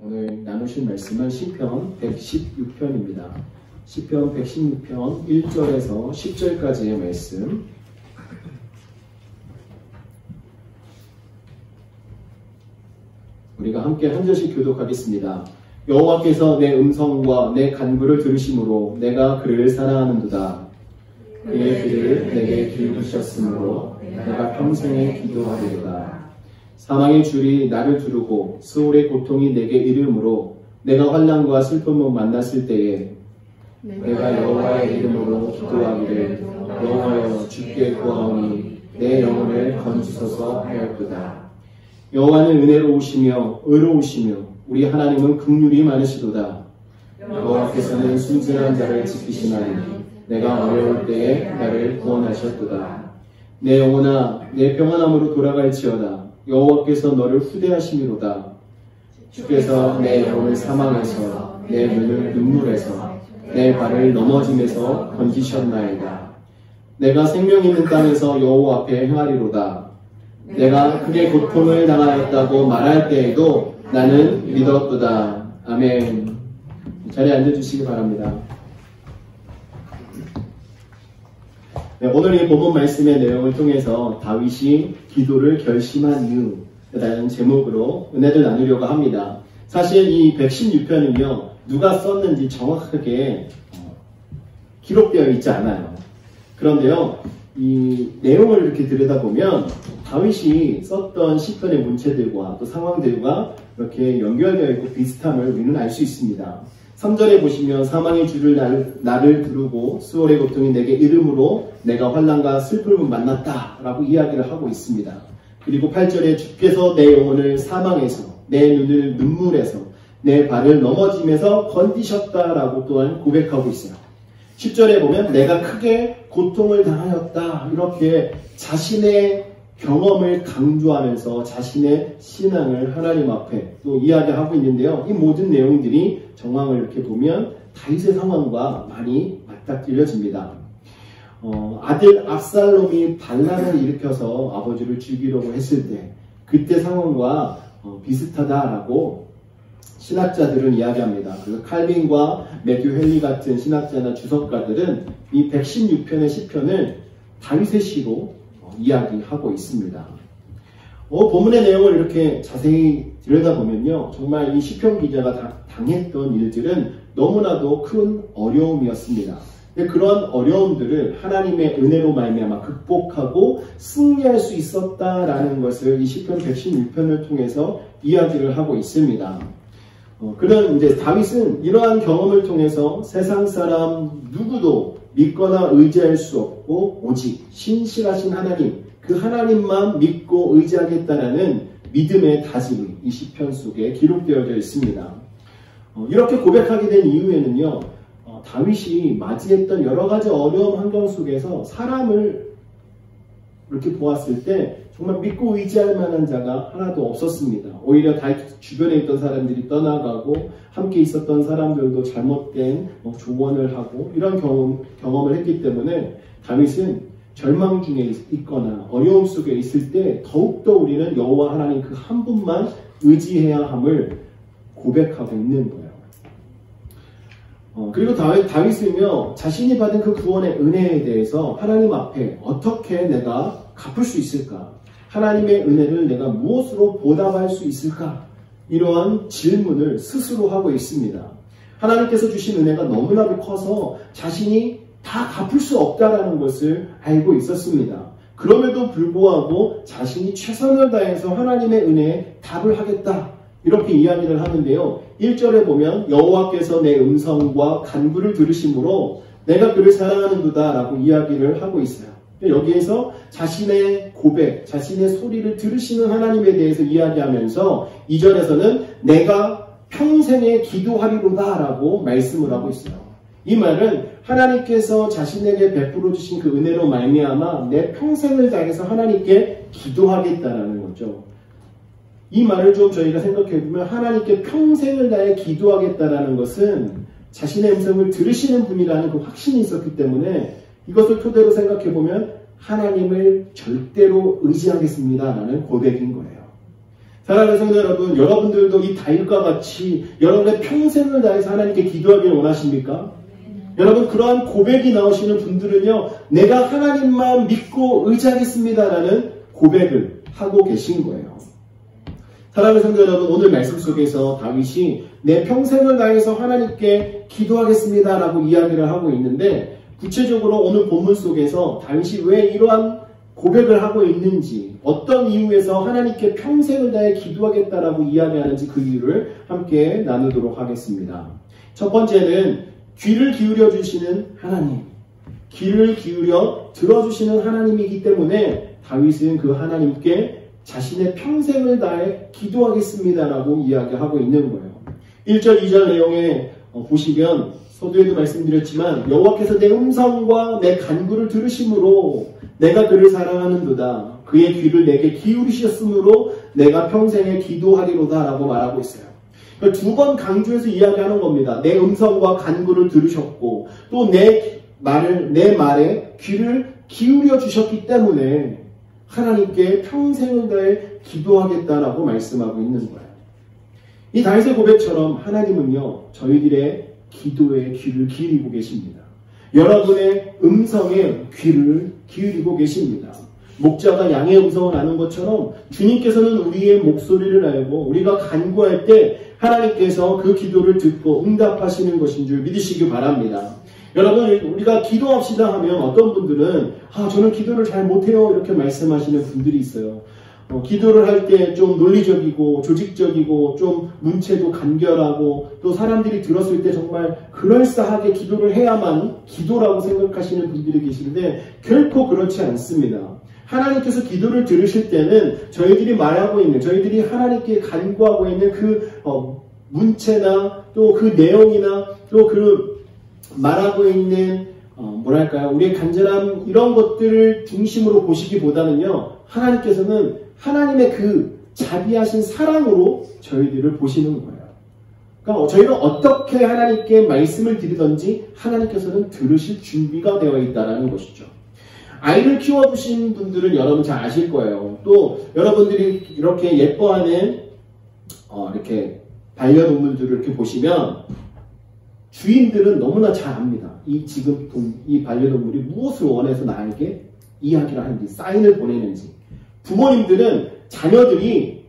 오늘 나누실 말씀은 시편 116편입니다. 시편 116편 1절에서 10절까지의 말씀. 우리가 함께 한 절씩 교독하겠습니다. 여호와께서 내 음성과 내 간구를 들으심으로 내가 그를 사랑하는도다. 그의 귀를 내게 기울이셨으므로 내가 평생에 기도하리로다. 사망의 줄이 나를 두르고 수월의 고통이 내게 이르므로 내가 환난과 슬픔을 만났을 때에 내가 여호와의 이름으로 기도하기를 여호와여 주께 구하오니 내 영혼을 건지소서 하였도다. 여호와는 은혜로우시며 의로우시며 우리 하나님은 긍휼이 많으시도다. 여호와께서는 순진한 자를 지키시나니 내가 어려울 때에 나를 구원하셨도다. 내 영혼아 내 평안함으로 돌아갈지어다. 여호와께서 너를 후대하심이로다. 주께서 내 영혼을 사망에서 내 눈을 눈물에서 내 발을 넘어짐에서 건지셨나이다. 내가 생명 있는 땅에서 여호와 앞에 행하리로다. 내가 크게 고통을 당하였다고 말할 때에도 나는 믿었도다. 아멘. 자리에 앉아주시기 바랍니다. 네, 오늘 이 본문 말씀의 내용을 통해서 다윗이 기도를 결심한 이유라는 제목으로 은혜를 나누려고 합니다. 사실 이 116편은요, 누가 썼는지 정확하게 기록되어 있지 않아요. 그런데요, 이 내용을 이렇게 들여다보면 다윗이 썼던 시편의 문체들과 또 상황들과 이렇게 연결되어 있고 비슷함을 우리는 알 수 있습니다. 3절에 보시면 사망의 줄을 나를 두르고 수월의 고통이 내게 이름으로 내가 환난과 슬픔을 만났다 라고 이야기를 하고 있습니다. 그리고 8절에 주께서 내 영혼을 사망에서 내 눈을 눈물에서 내 발을 넘어짐에서 건지셨다 라고 또한 고백하고 있어요. 10절에 보면 내가 크게 고통을 당하였다 이렇게 자신의 경험을 강조하면서 자신의 신앙을 하나님 앞에 또 이야기하고 있는데요. 이 모든 내용들이 정황을 이렇게 보면 다윗의 상황과 많이 맞닥뜨려집니다. 아들 압살롬이 반란을 일으켜서 아버지를 죽이려고 했을 때 그때 상황과 비슷하다라고 신학자들은 이야기합니다. 그래서 칼빈과 매튜 헨리 같은 신학자나 주석가들은 이 116편의 시편을 다윗의 시로 이야기하고 있습니다. 본문의 내용을 이렇게 자세히 들여다보면요. 정말 이 시편 기자가 당했던 일들은 너무나도 큰 어려움이었습니다. 그런 어려움들을 하나님의 은혜로 말미암아 극복하고 승리할 수 있었다라는 것을 이 시편 116편을 통해서 이야기를 하고 있습니다. 그런 이제 다윗은 이러한 경험을 통해서 세상 사람 누구도 믿거나 의지할 수 없고 오직 신실하신 하나님, 그 하나님만 믿고 의지하겠다라는 믿음의 다짐이 이 시편 속에 기록되어져 있습니다. 이렇게 고백하게 된 이유에는요, 다윗이 맞이했던 여러 가지 어려운 환경 속에서 사람을 이렇게 보았을 때 정말 믿고 의지할 만한 자가 하나도 없었습니다. 오히려 다윗 주변에 있던 사람들이 떠나가고 함께 있었던 사람들도 잘못된 조언을 하고 이런 경험을 했기 때문에 다윗은 절망 중에 있거나 어려움 속에 있을 때 더욱더 우리는 여호와 하나님 그 한 분만 의지해야 함을 고백하고 있는 거예요. 그리고 다윗은요, 자신이 받은 그 구원의 은혜에 대해서 하나님 앞에 어떻게 내가 갚을 수 있을까? 하나님의 은혜를 내가 무엇으로 보답할 수 있을까? 이러한 질문을 스스로 하고 있습니다. 하나님께서 주신 은혜가 너무나도 커서 자신이 다 갚을 수 없다는 것을 알고 있었습니다. 그럼에도 불구하고 자신이 최선을 다해서 하나님의 은혜에 답을 하겠다. 이렇게 이야기를 하는데요. 1절에 보면 여호와께서 내 음성과 간구를 들으심으로 내가 그를 사랑하는도다 라고 이야기를 하고 있어요. 여기에서 자신의 고백, 자신의 소리를 들으시는 하나님에 대해서 이야기하면서 2절에서는 내가 평생에 기도하리로다 라고 말씀을 하고 있어요. 이 말은 하나님께서 자신에게 베풀어 주신 그 은혜로 말미암아 내 평생을 다해서 하나님께 기도하겠다라는 거죠. 이 말을 좀 저희가 생각해 보면 하나님께 평생을 다해 기도하겠다라는 것은 자신의 음성을 들으시는 분이라는 그 확신이 있었기 때문에 이것을 토대로 생각해 보면 하나님을 절대로 의지하겠습니다라는 고백인 거예요. 사랑하는 성도 여러분, 여러분들도 이 다윗과 같이 여러분의 평생을 다해서 하나님께 기도하기를 원하십니까? 여러분, 그러한 고백이 나오시는 분들은요, 내가 하나님만 믿고 의지하겠습니다라는 고백을 하고 계신 거예요. 사랑하는 성도 여러분, 오늘 말씀 속에서 다윗이 내 평생을 다해서 하나님께 기도하겠습니다라고 이야기를 하고 있는데, 구체적으로 오늘 본문 속에서 다윗이 왜 이러한 고백을 하고 있는지, 어떤 이유에서 하나님께 평생을 다해 기도하겠다라고 이야기하는지 그 이유를 함께 나누도록 하겠습니다. 첫 번째는 귀를 기울여 주시는 하나님, 귀를 기울여 들어주시는 하나님이기 때문에 다윗은 그 하나님께 자신의 평생을 다해 기도하겠습니다라고 이야기하고 있는 거예요. 1절, 2절 내용에 보시면 서두에도 말씀드렸지만 여호와께서 내 음성과 내 간구를 들으심으로 내가 그를 사랑하는도다. 그의 귀를 내게 기울이셨으므로 내가 평생에 기도하리로다 라고 말하고 있어요. 두 번 강조해서 이야기하는 겁니다. 내 음성과 간구를 들으셨고 또 내 말에 귀를 기울여 주셨기 때문에 하나님께 평생을 다해 기도하겠다라고 말씀하고 있는 거예요. 이 다윗의 고백처럼 하나님은요, 저희들의 기도에 귀를 기울이고 계십니다. 여러분의 음성에 귀를 기울이고 계십니다. 목자가 양의 음성을 아는 것처럼 주님께서는 우리의 목소리를 알고 우리가 간구할 때 하나님께서 그 기도를 듣고 응답하시는 것인 줄 믿으시기 바랍니다. 여러분, 우리가 기도합시다 하면 어떤 분들은 저는 기도를 잘 못해요 이렇게 말씀하시는 분들이 있어요. 기도를 할 때 좀 논리적이고 조직적이고 좀 문체도 간결하고 또 사람들이 들었을 때 정말 그럴싸하게 기도를 해야만 기도라고 생각하시는 분들이 계시는데 결코 그렇지 않습니다. 하나님께서 기도를 들으실 때는 저희들이 말하고 있는, 저희들이 하나님께 간구하고 있는 그 문체나 또 그 내용이나 또 그 말하고 있는 우리의 간절함 이런 것들을 중심으로 보시기보다는요, 하나님께서는 하나님의 그 자비하신 사랑으로 저희들을 보시는 거예요. 그러니까 저희는 어떻게 하나님께 말씀을 드리든지 하나님께서는 들으실 준비가 되어 있다는 것이죠. 아이를 키워보신 분들은 여러분 잘 아실 거예요. 또 여러분들이 이렇게 예뻐하는 이렇게 반려동물들을 이렇게 보시면 주인들은 너무나 잘 압니다. 이 반려동물이 무엇을 원해서 나에게 이야기를 하는지, 사인을 보내는지. 부모님들은 자녀들이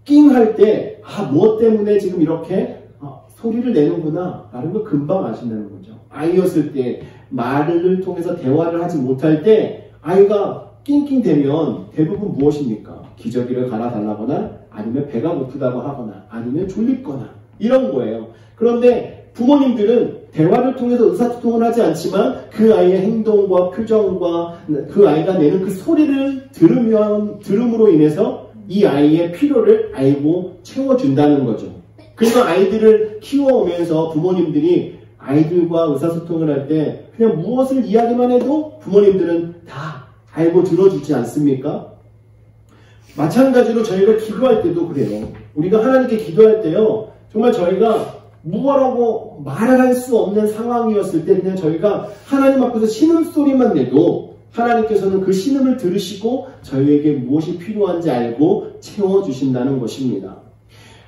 낑할 때, 무엇 때문에 지금 이렇게 소리를 내는구나 라는 걸 금방 아신다는 거죠. 아이였을 때 말을 통해서 대화를 하지 못할 때 아이가 낑낑대면 대부분 무엇입니까? 기저귀를 갈아달라거나 아니면 배가 고프다고 하거나 아니면 졸립거나 이런 거예요. 그런데 부모님들은 대화를 통해서 의사소통을 하지 않지만 그 아이의 행동과 표정과 그 아이가 내는 그 소리를 들음으로 인해서 이 아이의 필요를 알고 채워준다는 거죠. 그래서 아이들을 키워오면서 부모님들이 아이들과 의사소통을 할 때 그냥 무엇을 이야기만 해도 부모님들은 다 알고 들어주지 않습니까? 마찬가지로 저희가 기도할 때도 그래요. 우리가 하나님께 기도할 때요, 정말 저희가 무엇라고 말을 할 수 없는 상황이었을 때 그냥 저희가 하나님 앞에서 신음소리만 내도 하나님께서는 그 신음을 들으시고 저희에게 무엇이 필요한지 알고 채워주신다는 것입니다.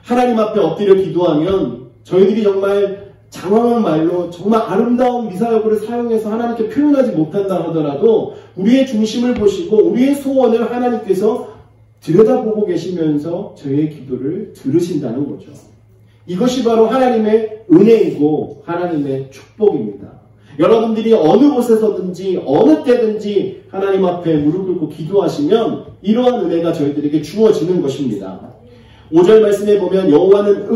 하나님 앞에 엎드려 기도하면 저희들이 정말 장황한 말로 정말 아름다운 미사여구를 사용해서 하나님께 표현하지 못한다 하더라도 우리의 중심을 보시고 우리의 소원을 하나님께서 들여다보고 계시면서 저희의 기도를 들으신다는 거죠. 이것이 바로 하나님의 은혜이고 하나님의 축복입니다. 여러분들이 어느 곳에서든지 어느 때든지 하나님 앞에 무릎 꿇고 기도하시면 이러한 은혜가 저희들에게 주어지는 것입니다. 5절 말씀에 보면 여호와는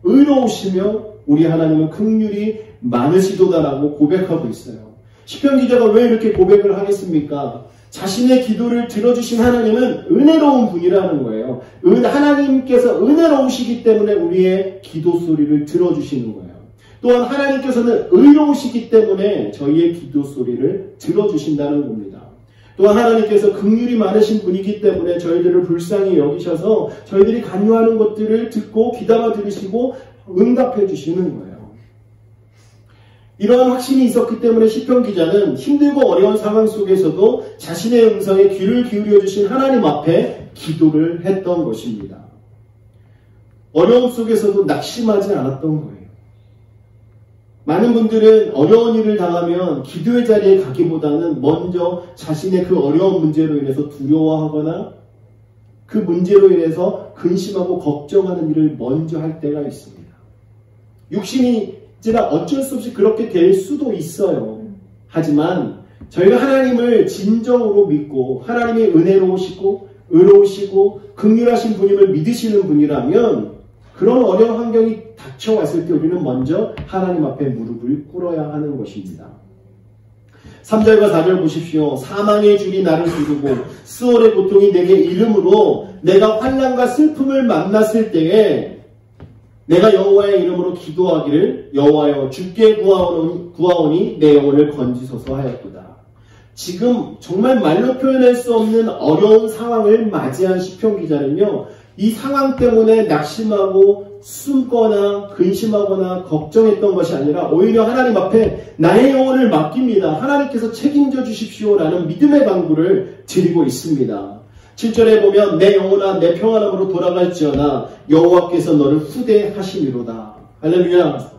의로우시며 우리 하나님은 긍휼이 많으시도다라고 고백하고 있어요. 시편 기자가 왜 이렇게 고백을 하겠습니까? 자신의 기도를 들어주신 하나님은 은혜로운 분이라는 거예요. 하나님께서 은혜로우시기 때문에 우리의 기도 소리를 들어주시는 거예요. 또한 하나님께서는 의로우시기 때문에 저희의 기도 소리를 들어주신다는 겁니다. 또한 하나님께서 긍휼이 많으신 분이기 때문에 저희들을 불쌍히 여기셔서 저희들이 간구하는 것들을 듣고 귀담아 들으시고 응답해 주시는 거예요. 이러한 확신이 있었기 때문에 시편 기자는 힘들고 어려운 상황 속에서도 자신의 음성에 귀를 기울여 주신 하나님 앞에 기도를 했던 것입니다. 어려움 속에서도 낙심하지 않았던 거예요. 많은 분들은 어려운 일을 당하면 기도의 자리에 가기보다는 먼저 자신의 그 어려운 문제로 인해서 두려워하거나 그 문제로 인해서 근심하고 걱정하는 일을 먼저 할 때가 있습니다. 육신이지라 어쩔 수 없이 그렇게 될 수도 있어요. 하지만 저희가 하나님을 진정으로 믿고 하나님의 은혜로우시고 의로우시고 긍휼하신 분임을 믿으시는 분이라면 그런 어려운 환경이 닥쳐왔을 때 우리는 먼저 하나님 앞에 무릎을 꿇어야 하는 것입니다. 3절과 4절 보십시오. 사망의 줄이 나를 두르고 수월의 고통이 내게 이름으로 내가 환난과 슬픔을 만났을 때에 내가 여호와의 이름으로 기도하기를 여호와여 주께 구하오니 내 영혼을 건지소서 하였도다. 지금 정말 말로 표현할 수 없는 어려운 상황을 맞이한 시편 기자는요. 이 상황 때문에 낙심하고 숨거나 근심하거나 걱정했던 것이 아니라 오히려 하나님 앞에 나의 영혼을 맡깁니다. 하나님께서 책임져 주십시오라는 믿음의 간구를 드리고 있습니다. 7절에 보면 내 영혼아 내 평안함으로 돌아갈지어다 여호와께서 너를 후대하시리로다. 할렐루야.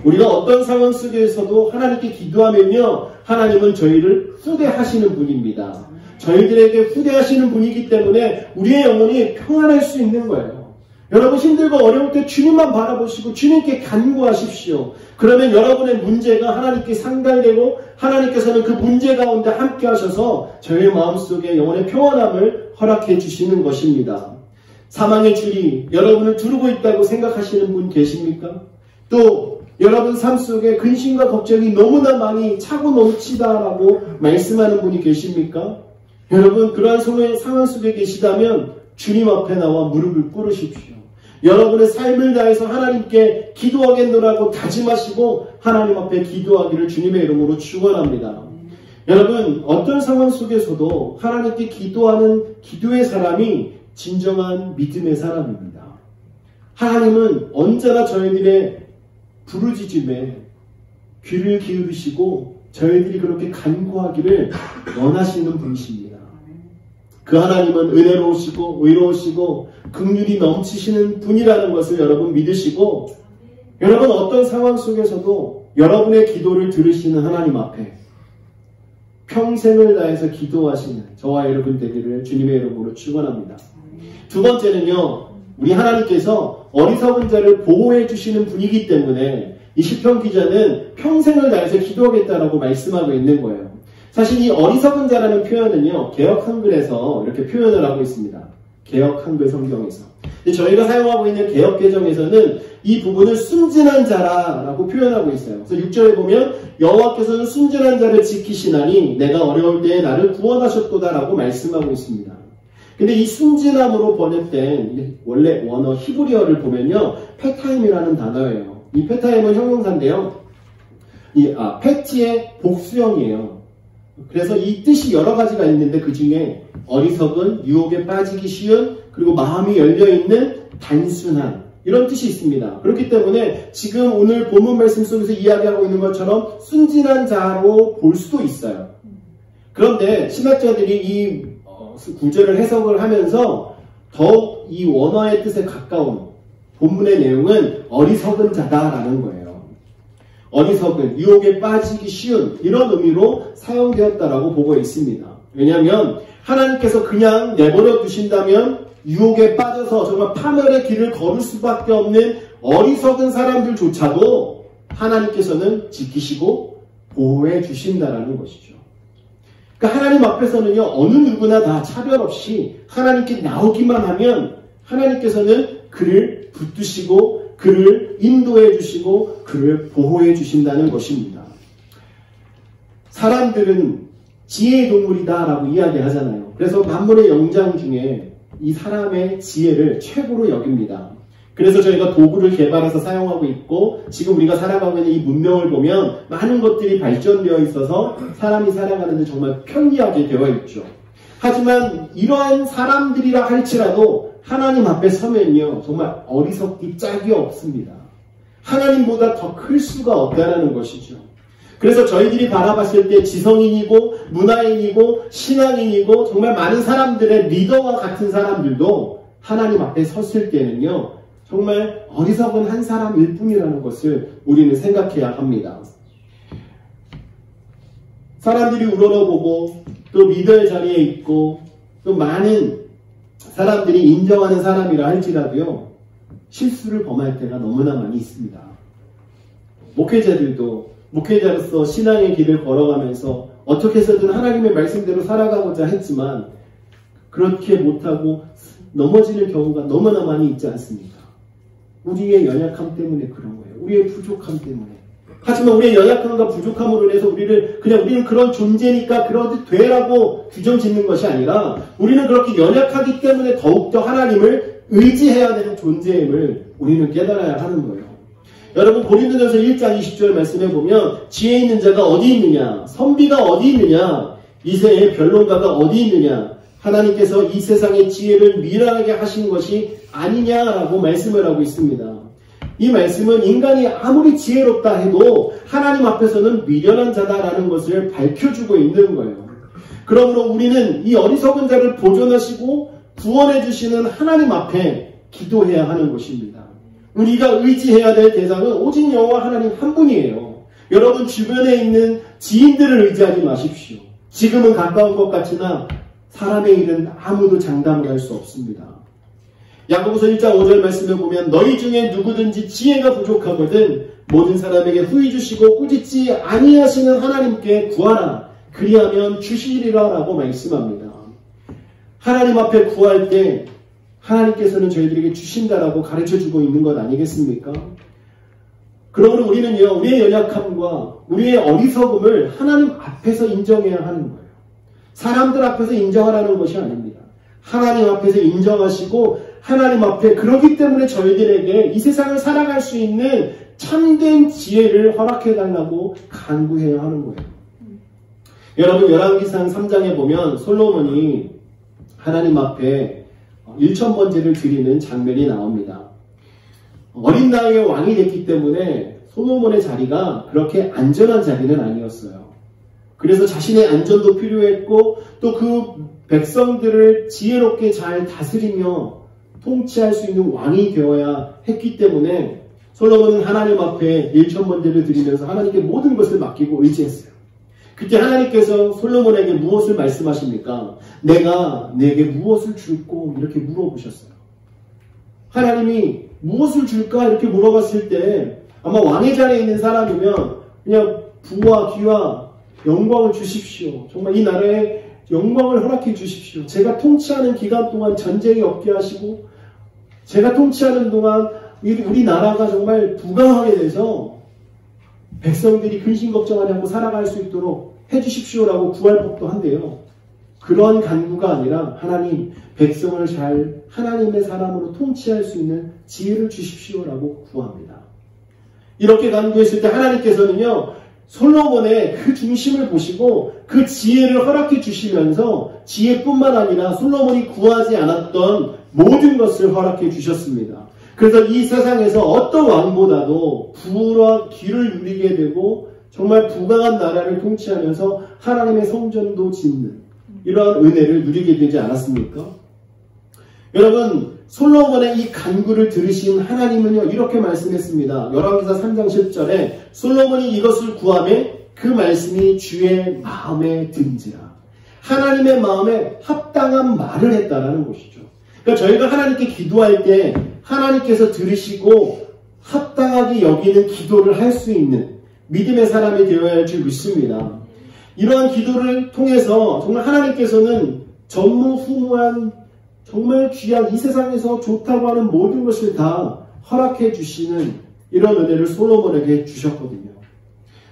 우리가 어떤 상황 속에서도 하나님께 기도하면요. 하나님은 저희를 후대하시는 분입니다. 저희들에게 후대하시는 분이기 때문에 우리의 영혼이 평안할 수 있는 거예요. 여러분 힘들고 어려울 때 주님만 바라보시고 주님께 간구하십시오. 그러면 여러분의 문제가 하나님께 상달되고 하나님께서는 그 문제 가운데 함께 하셔서 저희의 마음속에 영혼의 평안함을 허락해 주시는 것입니다. 사망의 줄이 여러분을 두르고 있다고 생각하시는 분 계십니까? 또 여러분 삶 속에 근심과 걱정이 너무나 많이 차고 넘치다라고 말씀하는 분이 계십니까? 여러분 그러한 상황 속에 계시다면 주님 앞에 나와 무릎을 꿇으십시오. 여러분의 삶을 다해서 하나님께 기도하겠노라고 다짐하시고 하나님 앞에 기도하기를 주님의 이름으로 축원합니다. 여러분 어떤 상황 속에서도 하나님께 기도하는 기도의 사람이 진정한 믿음의 사람입니다. 하나님은 언제나 저희들의 부르짖음에 귀를 기울이시고 저희들이 그렇게 간구하기를 원하시는 분이십니다. 그 하나님은 은혜로우시고 의로우시고 긍휼이 넘치시는 분이라는 것을 여러분 믿으시고 여러분 어떤 상황 속에서도 여러분의 기도를 들으시는 하나님 앞에 평생을 다해서 기도하시는 저와 여러분 되기를 주님의 이름으로 축원합니다. 두 번째는요. 우리 하나님께서 어리석은 자를 보호해 주시는 분이기 때문에 이 시편 기자는 평생을 다해서 기도하겠다라고 말씀하고 있는 거예요. 사실 이 어리석은 자라는 표현은요. 개역 한글에서 이렇게 표현을 하고 있습니다. 개역 한글 성경에서. 저희가 사용하고 있는 개역 개정에서는 이 부분을 순진한 자라라고 표현하고 있어요. 그래서 6절에 보면 여호와께서는 순진한 자를 지키시나니 내가 어려울 때에 나를 구원하셨도다라고 말씀하고 있습니다. 근데 이 순진함으로 번역된 원래 원어 히브리어를 보면요. 페타임이라는 단어예요. 이 페타임은 형용사인데요. 페티의 복수형이에요. 그래서 이 뜻이 여러 가지가 있는데 그 중에 어리석은, 유혹에 빠지기 쉬운, 그리고 마음이 열려있는, 단순한 이런 뜻이 있습니다. 그렇기 때문에 지금 오늘 본문 말씀 속에서 이야기하고 있는 것처럼 순진한 자로 볼 수도 있어요. 그런데 신학자들이 이 구절을 해석을 하면서 더욱 이 원어의 뜻에 가까운 본문의 내용은 어리석은 자다라는 거예요. 어리석은, 유혹에 빠지기 쉬운 이런 의미로 사용되었다라고 보고 있습니다. 왜냐하면 하나님께서 그냥 내버려 두신다면 유혹에 빠져서 정말 파멸의 길을 걸을 수밖에 없는 어리석은 사람들조차도 하나님께서는 지키시고 보호해 주신다라는 것이죠. 그러니까 하나님 앞에서는요, 어느 누구나 다 차별 없이 하나님께 나오기만 하면 하나님께서는 그를 붙드시고 그를 인도해 주시고 그를 보호해 주신다는 것입니다. 사람들은 지혜의 동물이다라고 이야기하잖아요. 그래서 만물의 영장 중에 이 사람의 지혜를 최고로 여깁니다. 그래서 저희가 도구를 개발해서 사용하고 있고 지금 우리가 살아가고 있는 이 문명을 보면 많은 것들이 발전되어 있어서 사람이 살아가는데 정말 편리하게 되어 있죠. 하지만 이러한 사람들이라 할지라도 하나님 앞에 서면요 정말 어리석기 짝이 없습니다. 하나님보다 더 클 수가 없다는 것이죠. 그래서 저희들이 바라봤을 때 지성인이고 문화인이고 신앙인이고 정말 많은 사람들의 리더와 같은 사람들도 하나님 앞에 섰을 때는요, 정말 어리석은 한 사람일 뿐이라는 것을 우리는 생각해야 합니다. 사람들이 우러러보고 또 리더의 자리에 있고 또 많은 사람들이 인정하는 사람이라 할지라도요, 실수를 범할 때가 너무나 많이 있습니다. 목회자들도 목회자로서 신앙의 길을 걸어가면서 어떻게 해서든 하나님의 말씀대로 살아가고자 했지만 그렇게 못하고 넘어지는 경우가 너무나 많이 있지 않습니까? 우리의 연약함 때문에 그런 거예요. 우리의 부족함 때문에. 하지만 우리의 연약함과 부족함으로 인해서 우리는 그런 존재니까 그러듯 되라고 규정 짓는 것이 아니라 우리는 그렇게 연약하기 때문에 더욱더 하나님을 의지해야 되는 존재임을 우리는 깨달아야 하는 거예요. 여러분, 고린도전서 1장 20절 말씀해 보면 지혜 있는 자가 어디 있느냐, 선비가 어디 있느냐, 이세의 변론가가 어디 있느냐, 하나님께서 이 세상의 지혜를 미련하게 하신 것이 아니냐라고 말씀을 하고 있습니다. 이 말씀은 인간이 아무리 지혜롭다 해도 하나님 앞에서는 미련한 자다라는 것을 밝혀주고 있는 거예요. 그러므로 우리는 이 어리석은 자를 보존하시고 구원해 주시는 하나님 앞에 기도해야 하는 것입니다. 우리가 의지해야 될 대상은 오직 여호와 하나님 한 분이에요. 여러분, 주변에 있는 지인들을 의지하지 마십시오. 지금은 가까운 것 같으나 사람의 일은 아무도 장담을 할 수 없습니다. 야고보서 1장 5절 말씀을 보면 너희 중에 누구든지 지혜가 부족하거든 모든 사람에게 후히 주시고 꾸짖지 아니하시는 하나님께 구하라. 그리하면 주시리라 라고 말씀합니다. 하나님 앞에 구할 때 하나님께서는 저희들에게 주신다라고 가르쳐주고 있는 것 아니겠습니까? 그러므로 우리는요, 우리의 연약함과 우리의 어리석음을 하나님 앞에서 인정해야 하는 거예요. 사람들 앞에서 인정하라는 것이 아닙니다. 하나님 앞에서 인정하시고 하나님 앞에, 그렇기 때문에 저희들에게 이 세상을 살아갈 수 있는 참된 지혜를 허락해달라고 간구해야 하는 거예요. 여러분, 열왕기상 3장에 보면 솔로몬이 하나님 앞에 1000번제를 드리는 장면이 나옵니다. 어린 나이에 왕이 됐기 때문에 솔로몬의 자리가 그렇게 안전한 자리는 아니었어요. 그래서 자신의 안전도 필요했고 또 그 백성들을 지혜롭게 잘 다스리며 통치할 수 있는 왕이 되어야 했기 때문에 솔로몬은 하나님 앞에 1000번제를 드리면서 하나님께 모든 것을 맡기고 의지했어요. 그때 하나님께서 솔로몬에게 무엇을 말씀하십니까? 내가 내게 무엇을 줄꼬? 이렇게 물어보셨어요. 하나님이 무엇을 줄까? 이렇게 물어봤을 때 아마 왕의 자리에 있는 사람이면 그냥 부와 귀와 영광을 주십시오. 정말 이 나라에 영광을 허락해 주십시오. 제가 통치하는 기간 동안 전쟁이 없게 하시고 제가 통치하는 동안 우리 나라가 정말 부강하게 돼서 백성들이 근심 걱정하지 않고 살아갈 수 있도록 해주십시오라고 구할 법도 한데요. 그런 간구가 아니라 하나님, 백성을 잘 하나님의 사람으로 통치할 수 있는 지혜를 주십시오라고 구합니다. 이렇게 간구했을 때 하나님께서는요, 솔로몬의 그 중심을 보시고 그 지혜를 허락해 주시면서 지혜뿐만 아니라 솔로몬이 구하지 않았던 모든 것을 허락해 주셨습니다. 그래서 이 세상에서 어떤 왕보다도 부와 귀를 누리게 되고 정말 부강한 나라를 통치하면서 하나님의 성전도 짓는 이러한 은혜를 누리게 되지 않았습니까? 여러분, 솔로몬의 이 간구를 들으신 하나님은요, 이렇게 말씀했습니다. 열왕기상 3장 10절에 솔로몬이 이것을 구하매 그 말씀이 주의 마음에 든지라. 하나님의 마음에 합당한 말을 했다라는 것이죠. 그러니까 저희가 하나님께 기도할 때 하나님께서 들으시고 합당하게 여기는 기도를 할 수 있는 믿음의 사람이 되어야 할 줄 믿습니다. 이러한 기도를 통해서 정말 하나님께서는 전무후무한 정말 귀한 이 세상에서 좋다고 하는 모든 것을 다 허락해 주시는 이런 은혜를 솔로몬에게 주셨거든요.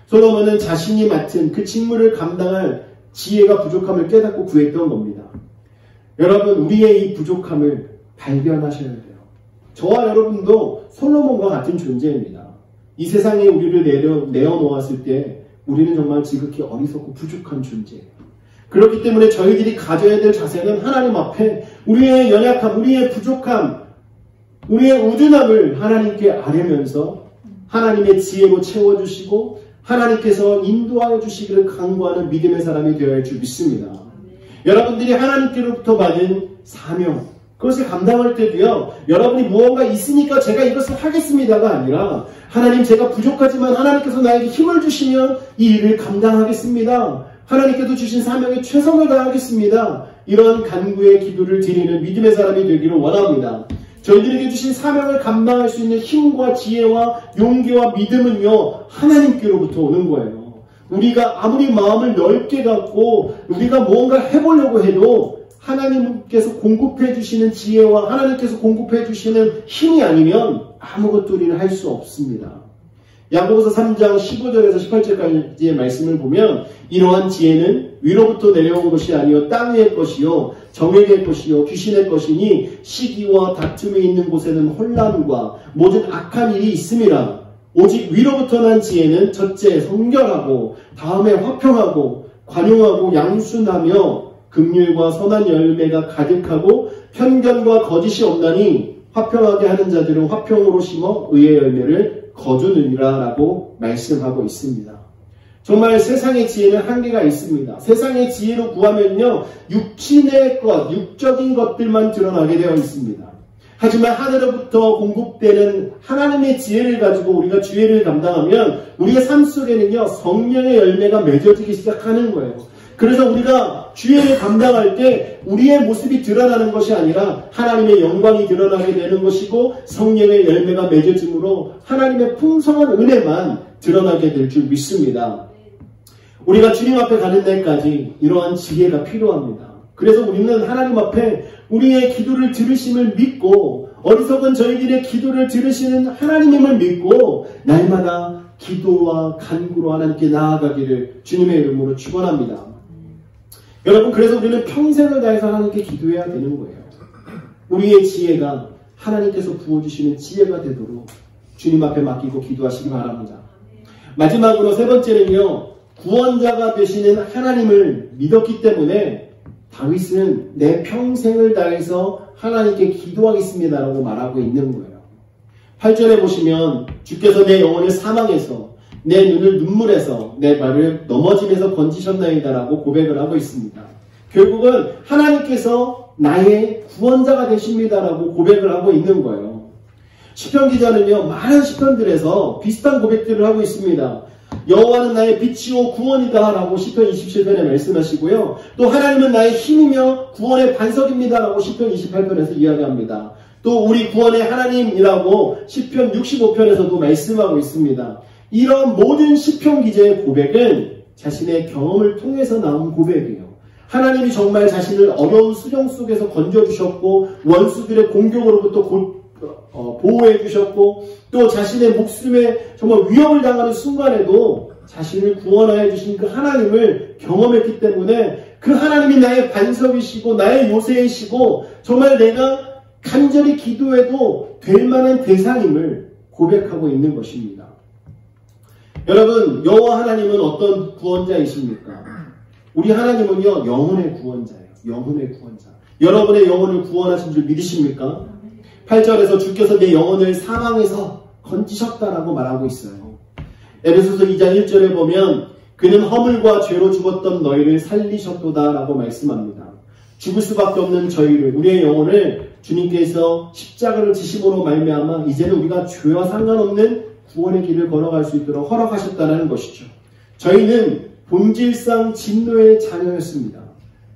솔로몬은 자신이 맡은 그 직무를 감당할 지혜가 부족함을 깨닫고 구했던 겁니다. 여러분, 우리의 이 부족함을 발견하셔야 돼요. 저와 여러분도 솔로몬과 같은 존재입니다. 이 세상에 우리를 내어놓았을 때 우리는 정말 지극히 어리석고 부족한 존재예요. 그렇기 때문에 저희들이 가져야 될 자세는 하나님 앞에 우리의 연약함, 우리의 부족함, 우리의 우둔함을 하나님께 아뢰면서 하나님의 지혜로 채워주시고 하나님께서 인도하여 주시기를 간구하는 믿음의 사람이 되어야 할 줄 믿습니다. 여러분들이 하나님께로부터 받은 사명, 그것을 감당할 때도요, 여러분이 무언가 있으니까 제가 이것을 하겠습니다가 아니라, 하나님 제가 부족하지만 하나님께서 나에게 힘을 주시면 이 일을 감당하겠습니다. 하나님께서 주신 사명에 최선을 다하겠습니다. 이런 간구의 기도를 드리는 믿음의 사람이 되기를 원합니다. 저희들에게 주신 사명을 감당할 수 있는 힘과 지혜와 용기와 믿음은요, 하나님께로부터 오는 거예요. 우리가 아무리 마음을 넓게 갖고 우리가 무언가 해보려고 해도 하나님께서 공급해 주시는 지혜와 하나님께서 공급해 주시는 힘이 아니면 아무것도 우리는 할 수 없습니다. 야고보서 3장 15절에서 18절까지의 말씀을 보면 이러한 지혜는 위로부터 내려온 것이 아니요 땅 위의 것이요 정액의 것이요 귀신의 것이니 시기와 다툼이 있는 곳에는 혼란과 모든 악한 일이 있음이라. 오직 위로부터 난 지혜는 첫째 성결하고 다음에 화평하고 관용하고 양순하며 긍휼과 선한 열매가 가득하고 편견과 거짓이 없나니 화평하게 하는 자들은 화평으로 심어 의의 열매를 거두느니라 라고 말씀하고 있습니다. 정말 세상의 지혜는 한계가 있습니다. 세상의 지혜로 구하면요, 육신의 것, 육적인 것들만 드러나게 되어 있습니다. 하지만 하늘로부터 공급되는 하나님의 지혜를 가지고 우리가 주의를 감당하면 우리의 삶 속에는요, 성령의 열매가 맺어지기 시작하는 거예요. 그래서 우리가 주의를 감당할 때 우리의 모습이 드러나는 것이 아니라 하나님의 영광이 드러나게 되는 것이고 성령의 열매가 맺어짐으로 하나님의 풍성한 은혜만 드러나게 될 줄 믿습니다. 우리가 주님 앞에 가는 데까지 이러한 지혜가 필요합니다. 그래서 우리는 하나님 앞에 우리의 기도를 들으심을 믿고 어리석은 저희들의 기도를 들으시는 하나님임을 믿고 날마다 기도와 간구로 하나님께 나아가기를 주님의 이름으로 축원합니다. 여러분, 그래서 우리는 평생을 다해서 하나님께 기도해야 되는 거예요. 우리의 지혜가 하나님께서 부어주시는 지혜가 되도록 주님 앞에 맡기고 기도하시기 바랍니다. 마지막으로 세 번째는요, 구원자가 되시는 하나님을 믿었기 때문에 다윗은 내 평생을 다해서 하나님께 기도하겠습니다라고 말하고 있는 거예요. 8절에 보시면 주께서 내 영혼을 사망에서 내 눈을 눈물에서 내 발을 넘어짐에서 건지셨나이다라고 고백을 하고 있습니다. 결국은 하나님께서 나의 구원자가 되십니다라고 고백을 하고 있는 거예요. 시편 기자는요, 많은 시편들에서 비슷한 고백들을 하고 있습니다. 여호와는 나의 빛이요 구원이다 라고 시편 27편에 말씀하시고요. 또 하나님은 나의 힘이며 구원의 반석입니다 라고 시편 28편에서 이야기합니다. 또 우리 구원의 하나님이라고 시편 65편에서도 말씀하고 있습니다. 이런 모든 시편 기자의 고백은 자신의 경험을 통해서 나온 고백이에요. 하나님이 정말 자신을 어려운 수정 속에서 건져주셨고 원수들의 공격으로부터 보호해 주셨고 또 자신의 목숨에 정말 위협을 당하는 순간에도 자신을 구원하여 주신 그 하나님을 경험했기 때문에 그 하나님이 나의 반석이시고 나의 요새이시고 정말 내가 간절히 기도해도 될 만한 대상임을 고백하고 있는 것입니다. 여러분, 여호와 하나님은 어떤 구원자이십니까? 우리 하나님은요, 영혼의 구원자예요. 영혼의 구원자. 여러분의 영혼을 구원하신 줄 믿으십니까? 8절에서 주께서 내 영혼을 사망에서 건지셨다라고 말하고 있어요. 에베소서 2장 1절에 보면 그는 허물과 죄로 죽었던 너희를 살리셨도다 라고 말씀합니다. 죽을 수밖에 없는 저희를, 우리의 영혼을 주님께서 십자가를 지심으로 말미암아 이제는 우리가 죄와 상관없는 구원의 길을 걸어갈 수 있도록 허락하셨다는 것이죠. 저희는 본질상 진노의 자녀였습니다.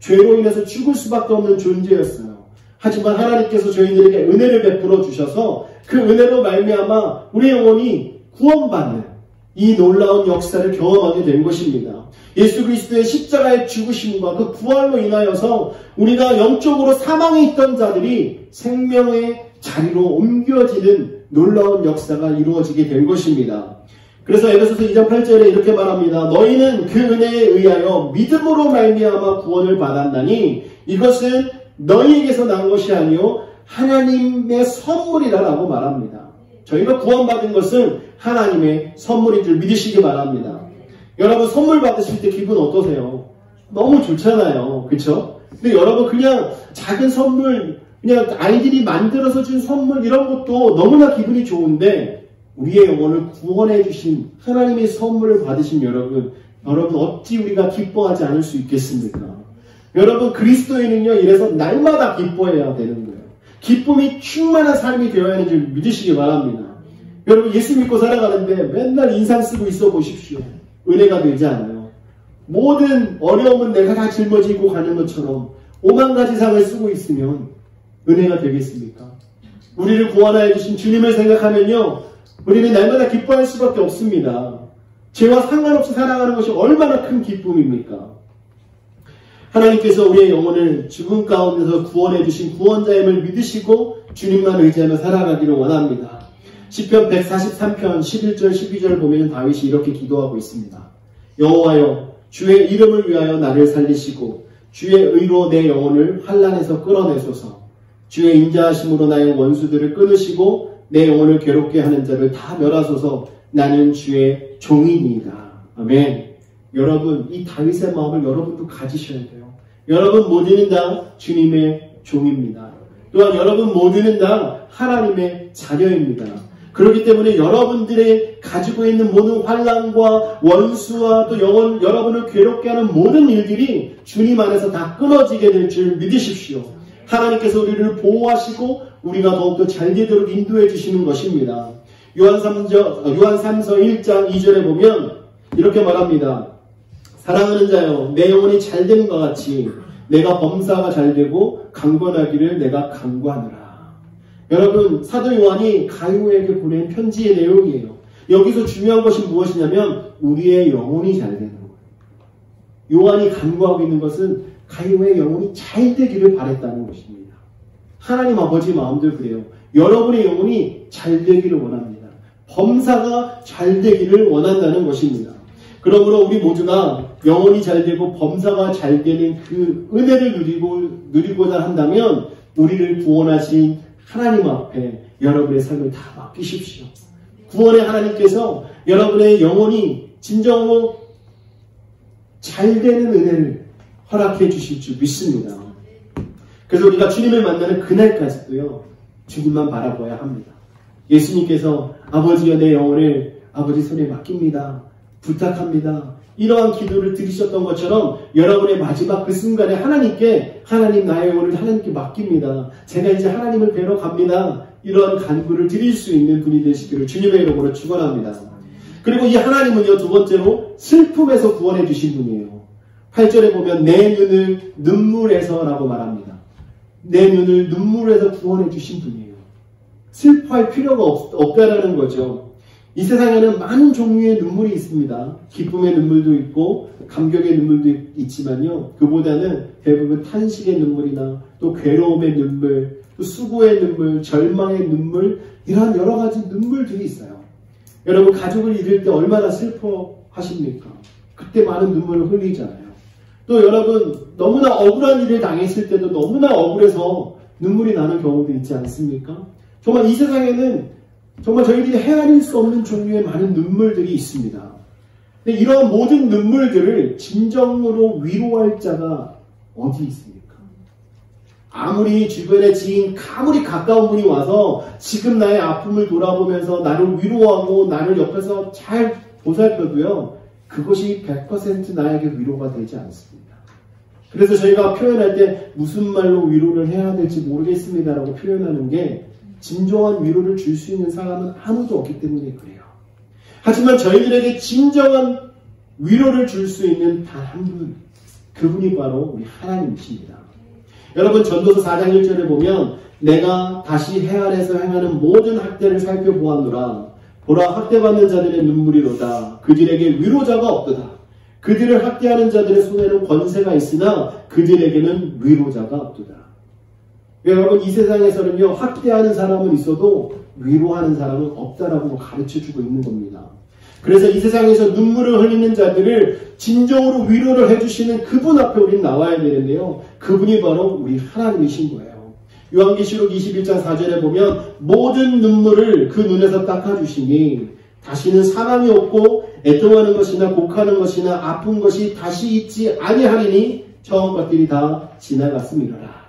죄로 인해서 죽을 수밖에 없는 존재였어요. 하지만 하나님께서 저희들에게 은혜를 베풀어 주셔서 그 은혜로 말미암아 우리의 영혼이 구원받는 이 놀라운 역사를 경험하게 된 것입니다. 예수 그리스도의 십자가의 죽으심과 그 부활로 인하여서 우리가 영적으로 사망에 있던 자들이 생명의 자리로 옮겨지는 놀라운 역사가 이루어지게 된 것입니다. 그래서 에베소서 2장 8절에 이렇게 말합니다. 너희는 그 은혜에 의하여 믿음으로 말미암아 구원을 받았나니 이것은 너희에게서 난 것이 아니요 하나님의 선물이라고 말합니다. 저희가 구원받은 것은 하나님의 선물인 줄 믿으시기 바랍니다. 여러분, 선물 받으실 때 기분 어떠세요? 너무 좋잖아요. 그렇죠? 근데 여러분, 그냥 작은 선물, 그냥 아이들이 만들어서 준 선물 이런 것도 너무나 기분이 좋은데 우리의 영혼을 구원해 주신 하나님의 선물을 받으신 여러분 어찌 우리가 기뻐하지 않을 수 있겠습니까? 여러분, 그리스도인은요, 이래서 날마다 기뻐해야 되는 거예요. 기쁨이 충만한 삶이 되어야 하는 줄 믿으시기 바랍니다. 여러분, 예수 믿고 살아가는데 맨날 인상 쓰고 있어 보십시오. 은혜가 되지 않아요. 모든 어려움은 내가 다 짊어지고 가는 것처럼 5만 가지 상을 쓰고 있으면 은혜가 되겠습니까? 우리를 구원하여 주신 주님을 생각하면요, 우리는 날마다 기뻐할 수밖에 없습니다. 죄와 상관없이 살아가는 것이 얼마나 큰 기쁨입니까? 하나님께서 우리의 영혼을 죽음 가운데서 구원해 주신 구원자임을 믿으시고 주님만 의지하며 살아가기를 원합니다. 시편 143편 11절 12절 보면 다윗이 이렇게 기도하고 있습니다. 여호와여, 주의 이름을 위하여 나를 살리시고 주의 의로 내 영혼을 환난에서 끌어내소서. 주의 인자하심으로 나의 원수들을 끊으시고 내 영혼을 괴롭게 하는 자를 다 멸하소서. 나는 주의 종이니이다. 아멘. 여러분, 이 다윗의 마음을 여러분도 가지셔야 돼요. 여러분 모두는 다 주님의 종입니다. 또한 여러분 모두는 다 하나님의 자녀입니다. 그렇기 때문에 여러분들의 가지고 있는 모든 환난과 원수와 또 여러분을 괴롭게 하는 모든 일들이 주님 안에서 다 끊어지게 될 줄 믿으십시오. 하나님께서 우리를 보호하시고 우리가 더욱더 잘 되도록 인도해 주시는 것입니다. 요한 3서 1장 2절에 보면 이렇게 말합니다. 사랑하는 자여, 내 영혼이 잘 되는 것 같이 내가 범사가 잘 되고 강건하기를 내가 간구하노라. 여러분, 사도 요한이 가요에게 보낸 편지의 내용이에요. 여기서 중요한 것이 무엇이냐면 우리의 영혼이 잘 되는 거예요. 요한이 간구하고 있는 것은 가요의 영혼이 잘 되기를 바랬다는 것입니다. 하나님 아버지 마음도 그래요. 여러분의 영혼이 잘 되기를 원합니다. 범사가 잘 되기를 원한다는 것입니다. 그러므로 우리 모두가 영혼이 잘 되고 범사가 잘 되는 그 은혜를 누리고자 한다면 우리를 구원하신 하나님 앞에 여러분의 삶을 다 맡기십시오. 구원의 하나님께서 여러분의 영혼이 진정으로 잘 되는 은혜를 허락해 주실 줄 믿습니다. 그래서 우리가 주님을 만나는 그날까지도요, 주님만 바라봐야 합니다. 예수님께서 아버지여, 내 영혼을 아버지 손에 맡깁니다. 부탁합니다. 이러한 기도를 드리셨던 것처럼 여러분의 마지막 그 순간에 하나님께, 하나님 나의 영혼을 하나님께 맡깁니다. 제가 이제 하나님을 뵈러 갑니다. 이러한 간구를 드릴 수 있는 분이 되시기를 주님의 이름으로 축원합니다. 그리고 이 하나님은요, 두 번째로 슬픔에서 구원해 주신 분이에요. 8절에 보면 내 눈을 눈물에서 라고 말합니다. 내 눈을 눈물에서 구원해 주신 분이에요. 슬퍼할 필요가 없다라는 거죠. 이 세상에는 많은 종류의 눈물이 있습니다. 기쁨의 눈물도 있고 감격의 눈물도 있지만요, 그보다는 대부분 탄식의 눈물이나 또 괴로움의 눈물, 또 수고의 눈물, 절망의 눈물, 이러한 여러 가지 눈물들이 있어요. 여러분, 가족을 잃을 때 얼마나 슬퍼하십니까? 그때 많은 눈물을 흘리잖아요. 또 여러분, 너무나 억울한 일을 당했을 때도 너무나 억울해서 눈물이 나는 경우도 있지 않습니까? 정말 이 세상에는 정말 저희들이 헤아릴 수 없는 종류의 많은 눈물들이 있습니다. 근데 이러한 모든 눈물들을 진정으로 위로할 자가 어디 있습니까? 아무리 주변의 지인, 아무리 가까운 분이 와서 지금 나의 아픔을 돌아보면서 나를 위로하고 나를 옆에서 잘 보살펴도요, 그것이 100% 나에게 위로가 되지 않습니다. 그래서 저희가 표현할 때 무슨 말로 위로를 해야 될지 모르겠습니다라고 표현하는 게 진정한 위로를 줄 수 있는 사람은 아무도 없기 때문에 그래요. 하지만 저희들에게 진정한 위로를 줄 수 있는 단 한 분, 그분이 바로 우리 하나님이십니다. 여러분, 전도서 4장 1절에 보면 내가 다시 해 아래에서 행하는 모든 학대를 살펴보았노라. 보라, 학대받는 자들의 눈물이로다. 그들에게 위로자가 없도다. 그들을 학대하는 자들의 손에는 권세가 있으나 그들에게는 위로자가 없도다. 여러분, 이 세상에서는요, 학대하는 사람은 있어도 위로하는 사람은 없다라고 가르쳐주고 있는 겁니다. 그래서 이 세상에서 눈물을 흘리는 자들을 진정으로 위로를 해주시는 그분 앞에 우리는 나와야 되는데요, 그분이 바로 우리 하나님이신 거예요. 요한계시록 21장 4절에 보면 모든 눈물을 그 눈에서 닦아주시니 다시는 사망이 없고 애통하는 것이나 곡하는 것이나 아픈 것이 다시 있지 아니하리니 처음 것들이 다 지나갔음이로라.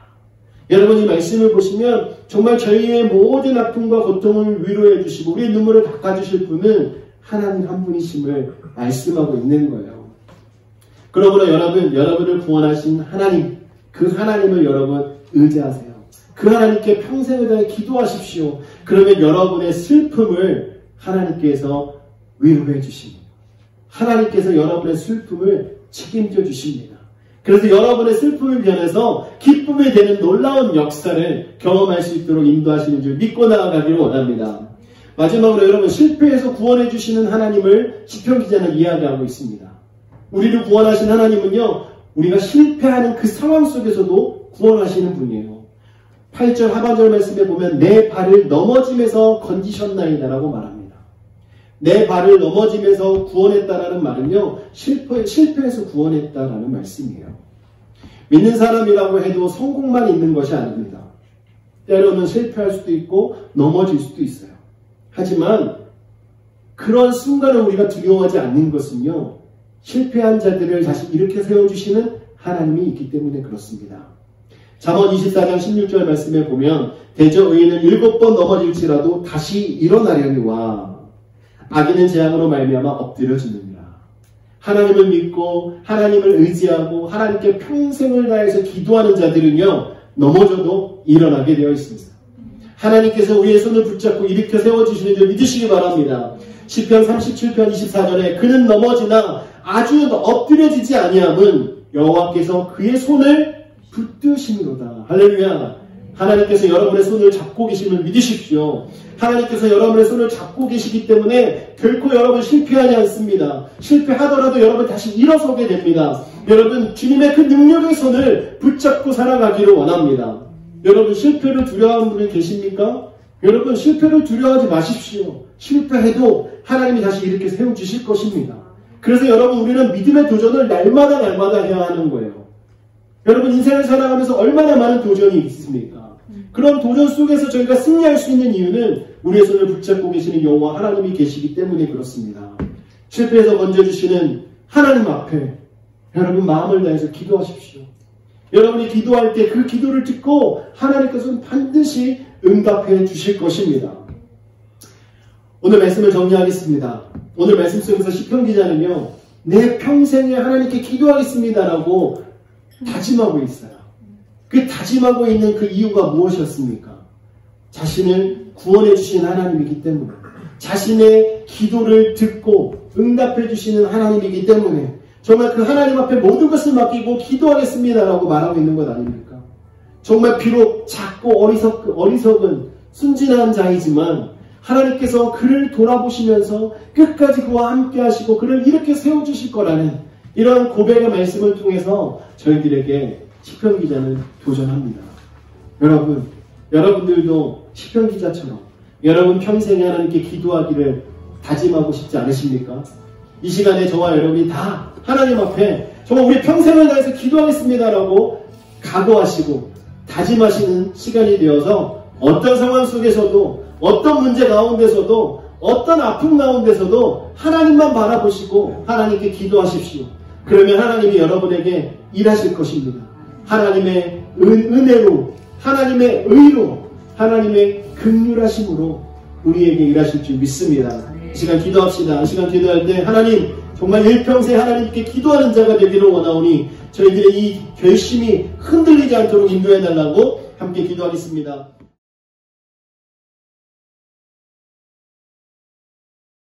여러분 이 말씀을 보시면 정말 저희의 모든 아픔과 고통을 위로해 주시고 우리의 눈물을 닦아주실 분은 하나님 한 분이심을 말씀하고 있는 거예요. 그러므로 여러분을 구원하신 하나님, 그 하나님을 여러분 의지하세요. 그 하나님께 평생을 다해 기도하십시오. 그러면 여러분의 슬픔을 하나님께서 위로해 주십니다. 하나님께서 여러분의 슬픔을 책임져 주십니다. 그래서 여러분의 슬픔을 면해서 기쁨이 되는 놀라운 역사를 경험할 수 있도록 인도하시는 줄 믿고 나아가기를 원합니다. 마지막으로 여러분 실패해서 구원해 주시는 하나님을 시편 기자는 이야기하고 있습니다. 우리를 구원하신 하나님은요, 우리가 실패하는 그 상황 속에서도 구원하시는 분이에요. 8절 하반절 말씀에 보면 내 발을 넘어짐에서 건지셨나이다라고 말합니다. 내 발을 넘어짐에서 구원했다라는 말은요, 실패해서 구원했다라는 말씀이에요. 믿는 사람이라고 해도 성공만 있는 것이 아닙니다. 때로는 실패할 수도 있고 넘어질 수도 있어요. 하지만 그런 순간을 우리가 두려워하지 않는 것은요, 실패한 자들을 다시 일으켜 세워주시는 하나님이 있기 때문에 그렇습니다. 잠언 24장 16절 말씀에 보면 대저 의인은 7번 넘어질지라도 다시 일어나려니와 악인은 재앙으로 말미암아 엎드려지느니라. 하나님을 믿고 하나님을 의지하고 하나님께 평생을 다해서 기도하는 자들은요, 넘어져도 일어나게 되어 있습니다. 하나님께서 우리의 손을 붙잡고 일으켜 세워주시는 줄 믿으시기 바랍니다. 시편 37편 24절에 그는 넘어지나 아주 엎드려지지 아니함은 여호와께서 그의 손을 붙드심이로다. 할렐루야. 하나님께서 여러분의 손을 잡고 계심을 믿으십시오. 하나님께서 여러분의 손을 잡고 계시기 때문에 결코 여러분 실패하지 않습니다. 실패하더라도 여러분 다시 일어서게 됩니다. 여러분 주님의 그 능력의 손을 붙잡고 살아가기를 원합니다. 여러분 실패를 두려워하는 분이 계십니까? 여러분 실패를 두려워하지 마십시오. 실패해도 하나님이 다시 이렇게 세워주실 것입니다. 그래서 여러분 우리는 믿음의 도전을 날마다 해야 하는 거예요. 여러분 인생을 살아가면서 얼마나 많은 도전이 있습니까? 그런 도전 속에서 저희가 승리할 수 있는 이유는 우리의 손을 붙잡고 계시는 여호와 하나님이 계시기 때문에 그렇습니다. 실패해서 건져주시는 하나님 앞에 여러분 마음을 다해서 기도하십시오. 여러분이 기도할 때 그 기도를 듣고 하나님께서는 반드시 응답해 주실 것입니다. 오늘 말씀을 정리하겠습니다. 오늘 말씀 속에서 시편 기자는요, 내 평생에 하나님께 기도하겠습니다라고 다짐하고 있어요. 그 다짐하고 있는 그 이유가 무엇이었습니까? 자신을 구원해 주신 하나님이기 때문에, 자신의 기도를 듣고 응답해 주시는 하나님이기 때문에 정말 그 하나님 앞에 모든 것을 맡기고 기도하겠습니다라고 말하고 있는 것 아닙니까? 정말 비록 작고 어리석은 순진한 자이지만 하나님께서 그를 돌아보시면서 끝까지 그와 함께 하시고 그를 이렇게 세워주실 거라는 이런 고백의 말씀을 통해서 저희들에게 시편 기자는 도전합니다. 여러분들도 시편 기자처럼 여러분 평생에 하나님께 기도하기를 다짐하고 싶지 않으십니까? 이 시간에 저와 여러분이 다 하나님 앞에 정말 우리 평생을 다해서 기도하겠습니다라고 각오하시고 다짐하시는 시간이 되어서 어떤 상황 속에서도 어떤 문제 가운데서도 어떤 아픔 가운데서도 하나님만 바라보시고 하나님께 기도하십시오. 그러면 하나님이 여러분에게 일하실 것입니다. 하나님의 은혜로, 하나님의 의로, 하나님의 긍휼하심으로 우리에게 일하실 줄 믿습니다. 이 시간 기도합시다. 이 시간 기도할 때 하나님 정말 일평생 하나님께 기도하는 자가 되기를 원하오니 저희들의 이 결심이 흔들리지 않도록 인도해달라고 함께 기도하겠습니다.